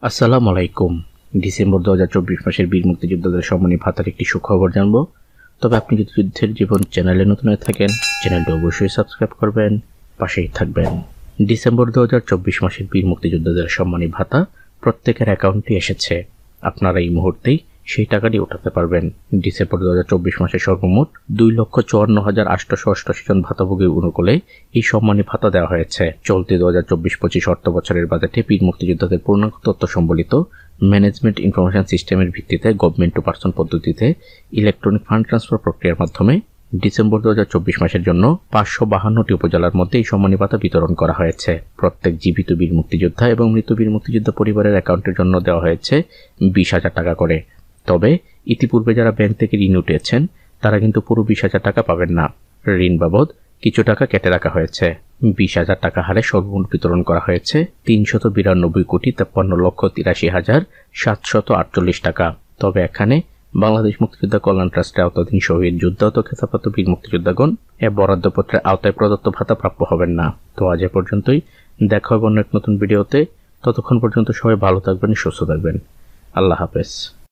আসসালামু আলাইকুম। ডিসেম্বর 2024 মাসের বীর মুক্তিযোদ্ধাদের সম্মানী ভাতার একটি সুখবর জানব। তবে আপনি যদি যুদ্ধের জীবন চ্যানেলে নতুন হয়ে থাকেন, চ্যানেলটি অবশ্যই সাবস্ক্রাইব করবেন, পাশেই থাকবেন। ডিসেম্বর 2024 মাসের বীর মুক্তিযোদ্ধাদের সম্মানী ভাতা প্রত্যেকের অ্যাকাউন্টে এসেছে। আপনারা এই মুহূর্তেই সেই টাকাটি উঠাতে পারবেন। ডিসেম্বর 2024 মাসে সর্বমোট 2,54,888 জন ভাতাভোগীর অনুকূলে এই সম্মানী ভাতা দেওয়া হয়েছে। চলতি 2024-25 অর্থ বছরের বাজেটে বীর মুক্তিযোদ্ধাদের পূর্ণাঙ্গ তথ্য সম্বলিত ম্যানেজমেন্ট ইনফরমেশন সিস্টেমের ভিত্তিতে গভর্নমেন্ট টু পারসন পদ্ধতিতে ইলেকট্রনিক ফান্ড ট্রান্সফার প্রক্রিয়ার মাধ্যমে ডিসেম্বর 2024 মাসের জন্য 552টি উপজেলার মধ্যে এই সম্মানী ভাতা বিতরণ করা হয়েছে। প্রত্যেক জীবিত বীর মুক্তিযোদ্ধা এবং মৃত বীর মুক্তিযোদ্ধা পরিবারের অ্যাকাউন্টের জন্য দেওয়া হয়েছে 20,000 টাকা করে। তবে ইতিপূর্বে যারা ব্যাংক থেকে ঋণ উঠিয়েছেন তারা কিন্তু পুরো 20,000 টাকা পাবেন না। ঋণ বাবদ কিছু টাকা কেটে রাখা হয়েছে। 20,000 টাকা হারে সর্বমোট বিতরণ করা হয়েছে 392,53,83,748 টাকা। তবে এখানে বাংলাদেশ মুক্তিযোদ্ধা কল্যাণ ট্রাস্টের আওতাধীন শহীদ যুদ্ধাহত খেতাবপ্রাপ্ত বীর মুক্তিযোদ্ধাগণ এ বরাদ্দপত্রের আওতায় প্রদত্ত ভাতা প্রাপ্য হবেন না। তো আজ এ পর্যন্তই। দেখা হবে অন্য এক নতুন ভিডিওতে। ততক্ষণ পর্যন্ত সবাই ভালো থাকবেন, সুস্থ থাকবেন। আল্লাহ হাফেজ।